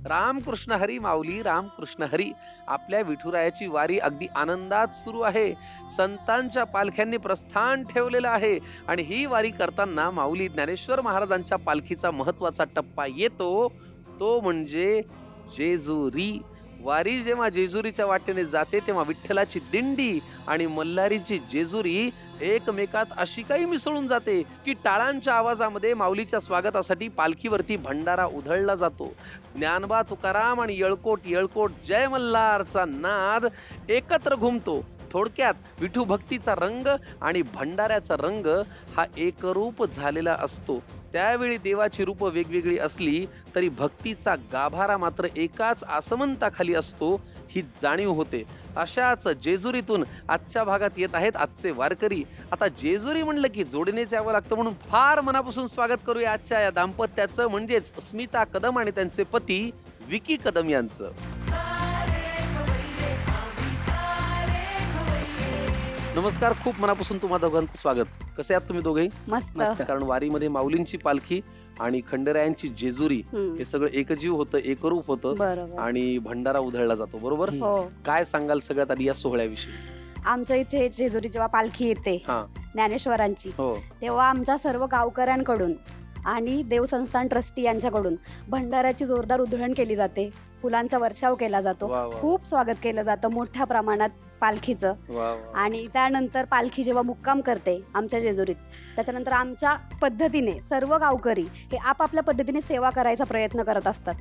रामकृष्ण हरी माऊली, रामकृष्ण हरी. आपल्या विठुरायाची वारी अगदी आनंदात सुरू आहे. संतांच्या पालख्यांनी प्रस्थान ठेवलेलं आहे आणि ही वारी करताना माऊली ज्ञानेश्वर महाराजांच्या पालखीचा महत्वाचा टप्पा येतो, तो म्हणजे जेजुरी. वारी जेव्हा जेजुरीच्या वाटेने जाते तेव्हा विठ्ठलाची दिंडी आणि मल्हारीची जेजुरी एकमेकात अशी काही मिसळून जाते की टाळांच्या आवाजामध्ये माऊलीच्या स्वागतासाठी पालखीवरती भंडारा उधळला जातो. ज्ञानबा तुकाराम आणि येळकोट येळकोट जय मल्हारचा नाद एकत्र घुमतो. थोडक्यात विठू भक्तीचा रंग आणि भंडाऱ्याचा रंग हा एकरूप झालेला असतो. त्यावेळी देवाची रूप वेगवेगळी असली तरी भक्तीचा गाभारा मात्र एकाच आसमंताखाली असतो, ही जाणीव होते. अशाच जेजुरीतून आजच्या भागात येत आहेत आजचे वारकरी. आता जेजुरी म्हणलं की जोडीनेच यावं लागतं, म्हणून फार मनापासून स्वागत करूया आजच्या या दाम्पत्याचं, म्हणजेच स्मिता कदम आणि त्यांचे पती विकी कदम यांचं. नमस्कार, खूप मनापासून तुम्हा दोघांचं स्वागत. कसे आहात तुम्ही दोघेही? मस्त. कारण वारीमध्ये माऊलींची पालखी आणि खंडेरायांची जेजुरी हे सगळं एकजीव होतं, एकरूप होतं आणि भंडारा उधळला जातो, बरोबर? काय सांगाल सगळ्यात आधी या सोहळ्याविषयी? आमच्या इथे जेजुरी जेव्हा पालखी येते ज्ञानेश्वरांची, तेव्हा आमच्या सर्व गावकऱ्यांकडून आणि देवसंस्थान ट्रस्टी यांच्याकडून भंडाऱ्याची जोरदार उधळण केली जाते. फुलांचा वर्षाव केला जातो. खूप स्वागत केलं जातं मोठ्या प्रमाणात पालखीचं. आणि त्यानंतर पालखी जेव्हा मुक्काम करते आमच्या जेजुरीत, त्याच्यानंतर आमच्या पद्धतीने सर्व गावकरी हे आपापल्या पद्धतीने सेवा करायचा प्रयत्न करत असतात.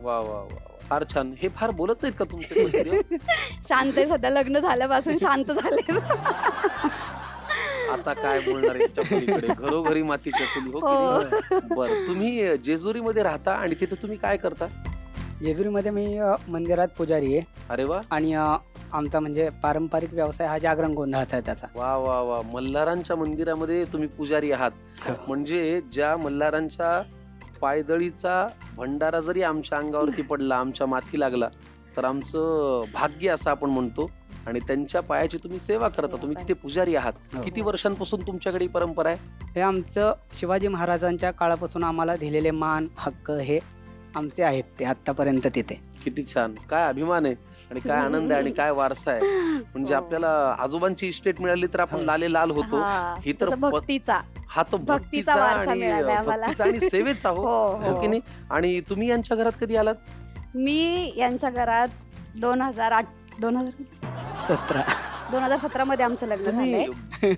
फार छान. हे फार बोलत नाहीत का तुमचे? शांत आहे सध्या, लग्न झाल्यापासून शांत झाले. आता काय बोलणार याच्या पलीकडे? घरोघरी मातीच्या चुली. बरं, तुम्ही जेजुरीमध्ये राहता आणि तिथे तुम्ही काय करता? जेजुरीमध्ये मी मंदिरात पुजारी आहे. अरे वा. आणि आमचा म्हणजे पारंपरिक व्यवसाय हा जागरण गोंधळाचा आहे त्याचा. वा वा वा. मल्हारांच्या मंदिरामध्ये तुम्ही पुजारी आहात. म्हणजे ज्या मल्हारांच्या पायदळीचा भंडारा जरी आमच्या अंगावरती पडला, आमच्या माथी लागला, तर आमचं भाग्य असं आपण म्हणतो. आणि त्यांच्या पायाची तुम्ही सेवा करता, तुम्ही तिथे पुजारी आहात. किती वर्षांपासून तुमच्याकडे परंपरा आहे? हे आमचं शिवाजी महाराजांच्या काळापासून आम्हाला दिलेले मान हक्क हे आमचे आहेत, ते आतापर्यंत तिथे. किती छान. काय अभिमान आहे आणि काय आनंद आहे आणि काय वारसा आहे. म्हणजे आपल्याला आजोबांची इस्टेट मिळाली तर आपण लाले लाल होतो. ही तर भक्तीचा, हा तो भक्तीचा आणि सेवेचा हो की नाही. आणि तुम्ही यांच्या घरात कधी आलात? मी यांच्या घरात 2017 मध्ये आमचं लग्न झालंय.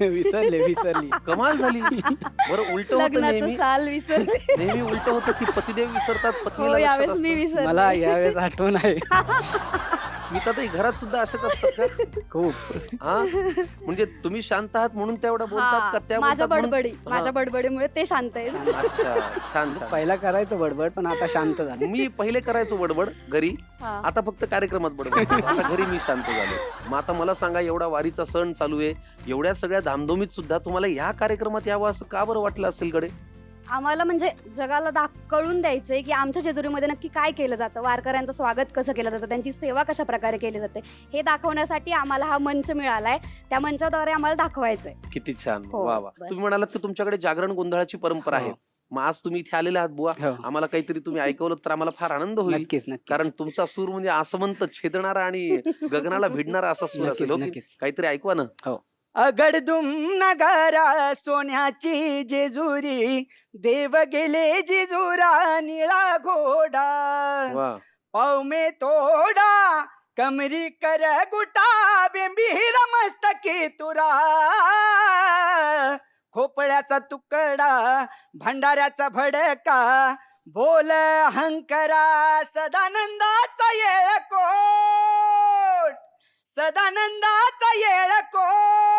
विसरली. कमाल झाली. बरं, उलट होतं नेहमी उलट होतं की पतिदेव विसरतात, पत्नीला मी विसरले. मला यावेळेस आठवण आहे. स्मिता ताई घरात सुद्धा असेच असतात का? खूप. म्हणजे तुम्ही शांत आहात म्हणून तेवढं बोलतात का? त्या माझ्या बडबडीमुळे ते शांत आहे. अच्छा, छान छान. पहिला करायचं बडबड, पण आता शांत झालं. मी पहिले करायचो बडबड घरी, आता फक्त कार्यक्रमात बडबड. आता घरी मी शांत झालो. मग आता मला सांगा, एवढा वारीचा सण चालू आहे, एवढ्या सगळ्या धामधुमीत सुद्धा तुम्हाला या कार्यक्रमात यावं असं का बरं वाटलं असेल कडे? आम्हाला म्हणजे जगाला कळून द्यायचंय की आमच्या जेजुरीमध्ये नक्की काय केलं जातं, वारकऱ्यांचं स्वागत कसं केलं जातं, त्यांची सेवा कशा प्रकारे केली जाते, हे दाखवण्यासाठी आम्हाला हा मंच मिळालाय. त्या मंचाद्वारे आम्हाला दाखवायचंय. किती छान. वा वा. तुम्ही म्हणालात की तुमच्याकडे जागरण गोंधळाची परंपरा आहे. मग आज तुम्ही इथे आलेले आहात बुवा, आम्हाला काहीतरी तुम्ही ऐकवलं तर आम्हाला फार आनंद होईल. कारण तुमचा सूर म्हणजे आसमंत छेदणारा आणि गगनाला भिडणारा असा सूर असेल. काहीतरी ऐकवा ना. अगडदुम नगारा सोन्याची जेजुरी, देव गेले जेजुरा निळा घोडा, पावमे तोडा कमरी कर गुटा, बेंबीर मस्तकी तुरा, खोपड्याचा तुकडा भंडाऱ्याचा भडका, बोल हंकरा सदानंदाचा येळकोट, सदानंदाचा येळकोट.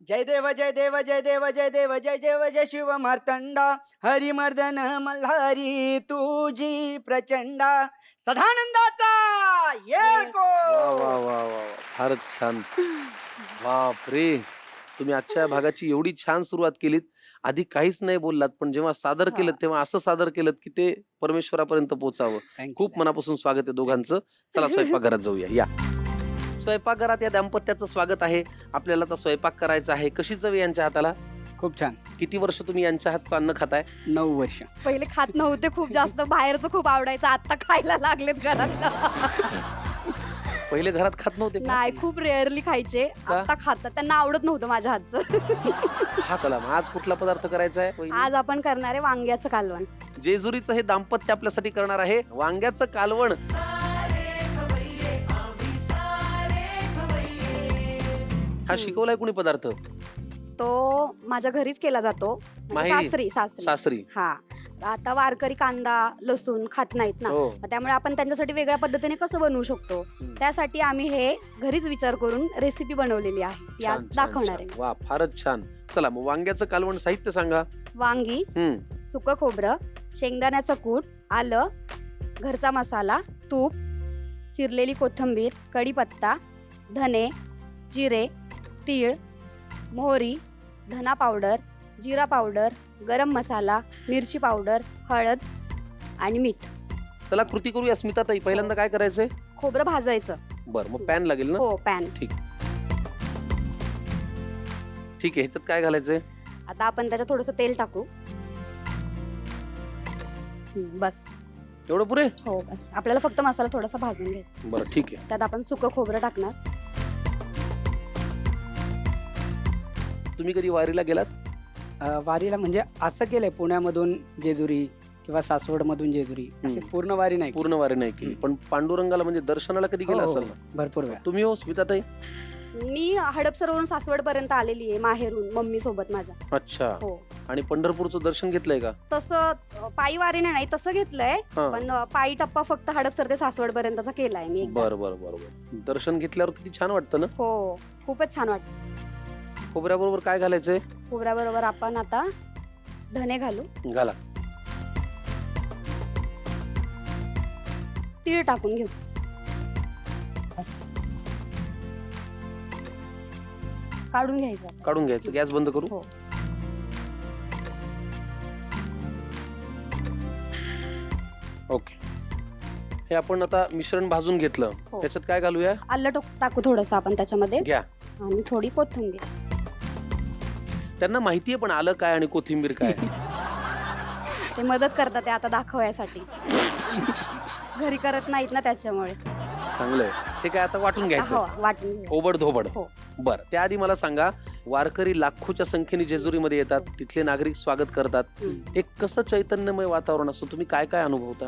जय देव जय देव जय देव जय देव जय देव जय शिव मार्तंडा, हरिमर्दन मल्हारी तुझी प्रचंडा, सदानंदाचा येळकोट. फारच छान. बापरे, तुम्ही आजच्या भागाची एवढी छान सुरुवात केलीत. आधी काहीच नाही बोललात, पण जेव्हा सादर केलं तेव्हा असं सादर केलं की ते परमेश्वरापर्यंत पोहोचावं. खूप मनापासून स्वागत आहे दोघांचं. चला स्वयंपाकघरात जाऊया. या स्वयंपाकघरात या दाम्पत्याचं स्वागत आहे. आपल्याला तर स्वयंपाक करायचा आहे. कशी चव यांच्या हाताला? खूप छान. किती वर्ष तुम्ही यांच्या हातचं अन्न खाताय? 9 वर्ष. पहिले खात नव्हते खूप जास्त, बाहेरचं खूप आवडायचं, आता खायला लागलेत घरात. पहिले घरात खात नव्हते? नाही, खूप रेअरली खायचे, का? आता खातात. त्यांना आवडत नव्हतं माझ्या हातचं. हा, चला मग आज कुठला पदार्थ करायचा आहे वहिनी? आज आपण करणार आहे वांग्याचं कालवण. जेजुरीचं हे दाम्पत्य आपल्यासाठी करणार आहे वांग्याचं कालवण. हा शिकवलाय कुणी पदार्थ? तो माझ्या घरीच केला जातो, म्हणजे माहेरी? सासरी सासरी. सासरी. हा, आता वारकरी कांदा लसूण खात नाहीत ना, हो. त्यामुळे आपण त्यांच्यासाठी वेगळ्या पद्धतीने कसं बनवू शकतो, त्यासाठी आम्ही हे घरीच विचार करून रेसिपी बनवलेली आहे, ती छान, आज छान, दाखवणार छान. आहे. वा, फारच छान. चला मग वांग्याचं कालवण साहित्य सांगा. वांगी, सुकं खोबरं, शेंगदाण्याचं कूट, आलं, घरचा मसाला, तूप, चिरलेली कोथिंबीर, कढीपत्ता, धने, जिरे, तीळ, मोहरी, धना पावडर, जिरा पावडर, गरम मसाला, मिरची पावडर, हळद आणि मीठ. चला कृती करूया स्मिताताई. पहिल्यांदा काय करायचंय? खोबरं भाजायचं. बरं, मग पॅन लागेल ना? हो, पॅन. ठीक आहे. ह्याच्यात काय घालायचंय? आता आपण त्याच्यात थोडंसं तेल टाकू. बस. एवढं पुरे? हो, बस. आपल्याला फक्त मसाला थोडासा भाजून घ्यायचा. बरं, ठीक आहे. त्यात आपण सुकं खोबरं टाकणार. तुम्ही कधी वारीला गेलात? वारीला म्हणजे असं केलंय, पुण्यामधून जेजुरी किंवा सासवडमधून जेजुरी, असे पूर्ण वारी नाही. पूर्ण वारी नाही केली, पण पांडुरंगाला म्हणजे दर्शनाला कधी गेला हो, असाल ना? भरपूर वेळा. तुम्ही हो स्मिताताई? मी हडपसरवरून सासवड पर्यंत आलेली आहे माहेरून, मम्मी सोबत माझ्या. अच्छा. हो. आणि पंढरपूरचं दर्शन घेतलंय का? तसं पायी वारीने नाही, तसं घेतलंय, हा. पण पायी टप्पा फक्त हडपसर ते सासवड पर्यंतचा केलाय मी एकदा. बरं बरं बरोबर. दर्शन घेतल्यावर किती छान वाटतं ना? हो, खूपच छान वाटतं. खोबऱ्याबरोबर काय घालायचंय? खोबऱ्याबरोबर आपण आता धने घालू, घाला. तीळ टाकून घेऊ. बस. काढून घ्यायचं. काढून घ्यायचं. गॅस बंद करू. हो. ओके. हे आपण आता मिश्रण भाजून घेतलं. हो. त्याच्यात काय घालूया? आलं टाकू थोडंसं आपण त्याच्यामध्ये, घ्या. आणि थोडी कोथिंबीर. त्यांना माहितीये पण आलं काय आणि कोथिंबीर काय. ते मदत करतात ते आता दाखवायसाठी. घरी करत नाहीत ना, त्याच्यामुळे. चांगलंय. हे काय आता वाटून घ्यायचं? हो, वाटून घेऊ. ओबड धोबड. हो. बर, त्याआधी मला सांगा, वारकरी लाखोच्या संख्येने जेजुरीमध्ये येतात, तिथले नागरिक स्वागत करतात, एक कसं चैतन्यमय वातावरण असतं, तुम्ही काय काय अनुभवता?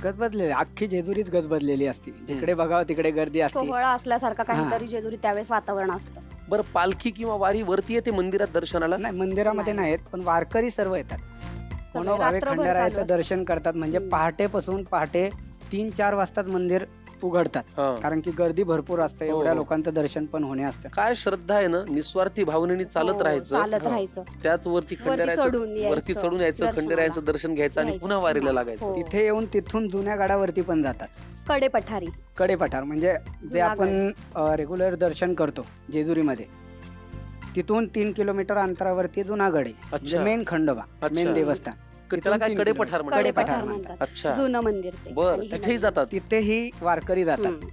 गजबजलेली, अख्खी जेजुरीच गजबजलेली असते. जिकडे बघावं तिकडे गर्दी असते. सोहळा असल्यासारखं काहीतरी जेजुरी त्यावेळेस वातावरण असतं. बरं, पालखी किंवा वारी वरती येते मंदिरात दर्शनाला? नाही, मंदिरामध्ये नाही. नाहीत, पण वारकरी सर्व येतात. सगळे मनोभावे रात्रभर चालू खंडेरायाचं असतं. दर्शन करतात. म्हणजे पहाटेपासून पहाटे 3-4 वाजताच मंदिर उघडतात, हा. कारण की गर्दी भरपूर असते. हो, एवढ्या हो. लोकांचं दर्शन पण होणे असतं. काय श्रद्धा आहे ना, निस्वार्थी भावनेने चालत हो, राहायचं, चालत राहायचं. त्यात वरती चढून खंडेरायाचं यायचं, वरती चढून यायचं, दर्शनाला. खंडेरायाचं दर्शन घ्यायचं आणि घ्यायचं. पुन्हा वारीला लागायचं. हो. तिथे येऊन तिथून जुन्या गडावरती पण जातात. कडे पठारी. कडेपठार म्हणजे जे जुना आपण रेग्युलर दर्शन करतो जेजुरीमध्ये, तिथून 3 किलोमीटर अंतरावरती जुनागड आहे, म्हणजे अच्छा. मेन खंडोबा, अच्छा. मेन देवस्थान. त्याला काय 3 कडेपठार म्हणतात? कडेपठार कडेपठार म्हणतात. म्हणतात. अच्छा. जुनं मंदिर ते. बर, आणि हे तिथेही नवीन. जातात तिथेही वारकरी जातात. हम्म.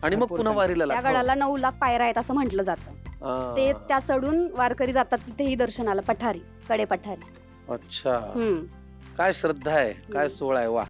आणि मग भरपूर पुन्हा संख्या. वारीला त्या लागतात. गडाला 9 लाख पायऱ्या आहेत असं म्हटलं जातं. हा. ते त्या चढून वारकरी जातात तिथेही दर्शनाला, पठारी, कडे पठारी. अच्छा. हम्म. काय श्रद्धा आहे, काय सोहळा आहे. वा.